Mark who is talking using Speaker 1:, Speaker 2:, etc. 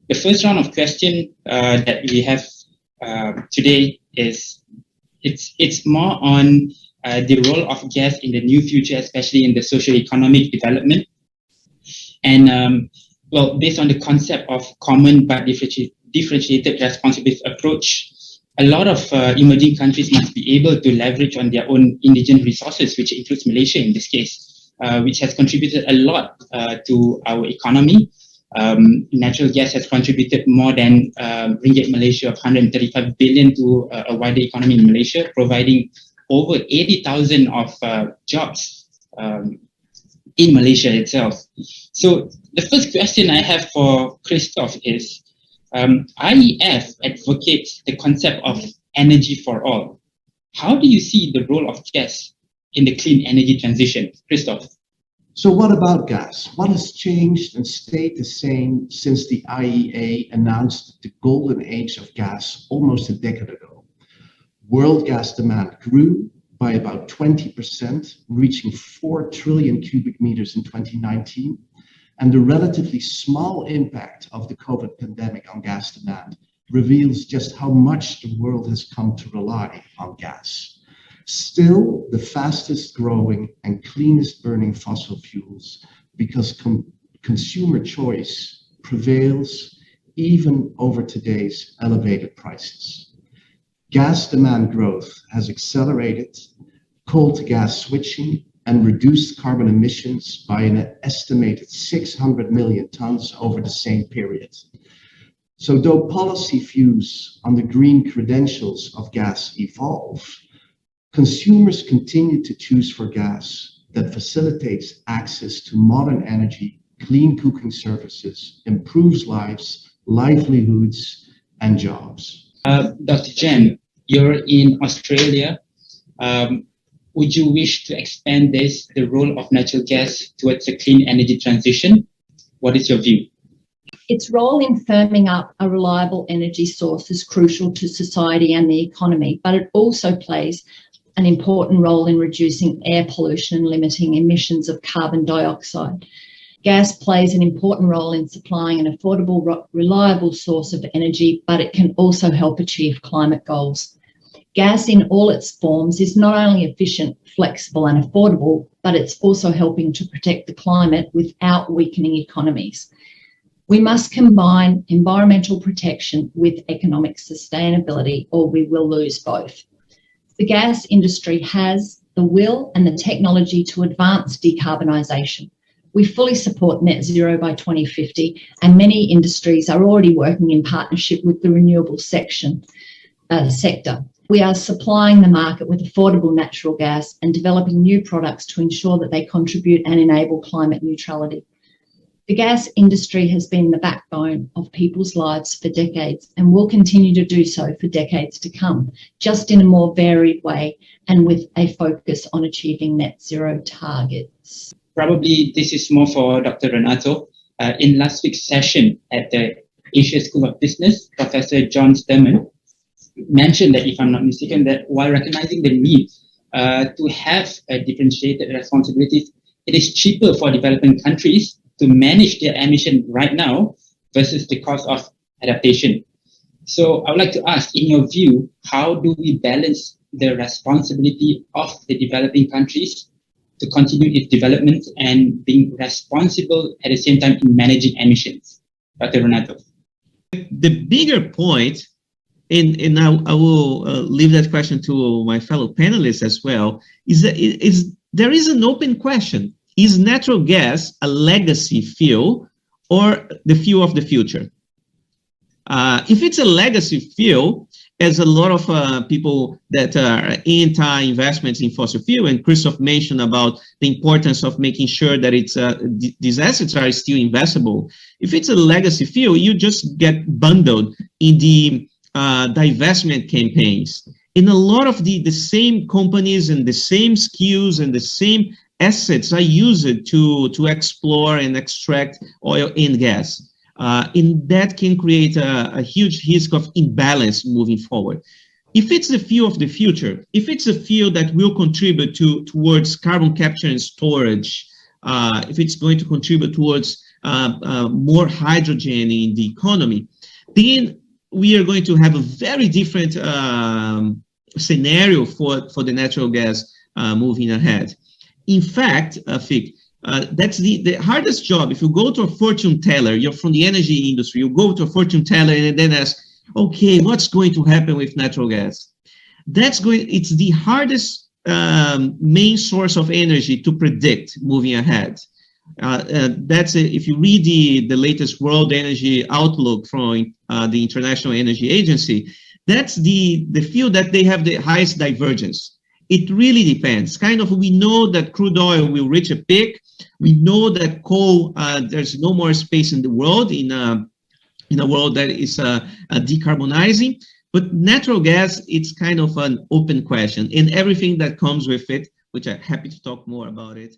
Speaker 1: The first round of question that we have today is it's more on the role of gas in the new future, especially in the socio-economic development. And well, based on the concept of common but differentiated responsibility approach, a lot of emerging countries must be able to leverage on their own indigenous resources, which includes Malaysia in this case, which has contributed a lot to our economy. Natural gas has contributed more than ringgit Malaysia of 135 billion to a wider economy in Malaysia, providing over 80,000 of jobs in Malaysia itself. So the first question I have for Christoph is, IEF advocates the concept of energy for all. How do you see the role of gas in the clean energy transition? Christoph.
Speaker 2: So what about gas? What has changed and stayed the same since the IEA announced the golden age of gas almost a decade ago? World gas demand grew by about 20%, reaching 4 trillion cubic meters in 2019. And the relatively small impact of the COVID pandemic on gas demand reveals just how much the world has come to rely on gas. Still the fastest growing and cleanest burning fossil fuels, because consumer choice prevails even over today's elevated prices. Gas demand growth has accelerated coal to gas switching and reduced carbon emissions by an estimated 600 million tons over the same period. So though policy views on the green credentials of gas evolve, consumers continue to choose for gas that facilitates access to modern energy, clean cooking services, improves lives, livelihoods, and jobs.
Speaker 1: Dr. Jen, you're in Australia. Would you wish to expand the role of natural gas towards a clean energy transition? What is your view?
Speaker 3: Its role in firming up a reliable energy source is crucial to society and the economy, but it also plays an important role in reducing air pollution and limiting emissions of carbon dioxide. Gas plays an important role in supplying an affordable, reliable source of energy, but it can also help achieve climate goals. Gas in all its forms is not only efficient, flexible and affordable, but it's also helping to protect the climate without weakening economies. We must combine environmental protection with economic sustainability, or we will lose both. The gas industry has the will and the technology to advance decarbonisation. We fully support net zero by 2050, and many industries are already working in partnership with the renewable sector. We are supplying the market with affordable natural gas and developing new products to ensure that they contribute and enable climate neutrality. The gas industry has been the backbone of people's lives for decades and will continue to do so for decades to come, just in a more varied way and with a focus on achieving net zero targets.
Speaker 1: Probably this is more for Dr. Renato. In last week's session at the Asia School of Business, Professor John Sturman mentioned that, if I'm not mistaken, that while recognizing the need to have differentiated responsibilities, it is cheaper for developing countries to manage their emission right now versus the cost of adaptation. So I would like to ask, in your view, how do we balance the responsibility of the developing countries to continue its development and being responsible at the same time in managing emissions? Dr. Renato.
Speaker 4: The bigger point, and I will leave that question to my fellow panelists as well, is that there is an open question. Is natural gas a legacy fuel or the fuel of the future? If it's a legacy fuel, as a lot of people that are anti-investments in fossil fuel, and Christoph mentioned about the importance of making sure that these assets are still investable. If it's a legacy fuel, you just get bundled in the divestment campaigns. In a lot of the same companies and the same skills and the same assets are used to explore and extract oil and gas. And that can create a huge risk of imbalance moving forward. If it's the fuel of the future, if it's a fuel that will contribute towards carbon capture and storage, if it's going to contribute towards more hydrogen in the economy, then we are going to have a very different scenario for the natural gas moving ahead. In fact, Fik, that's the hardest job. If you go to a fortune teller, you're from the energy industry, you go to a fortune teller and then ask, okay, what's going to happen with natural gas? It's the hardest main source of energy to predict moving ahead. If you read the latest World Energy Outlook from the International Energy Agency, that's the field that they have the highest divergence. It really depends. We know that crude oil will reach a peak. We know that coal, there's no more space in the world, in a world that is decarbonizing. But natural gas, it's kind of an open question, and everything that comes with it, which I'm happy to talk more about it.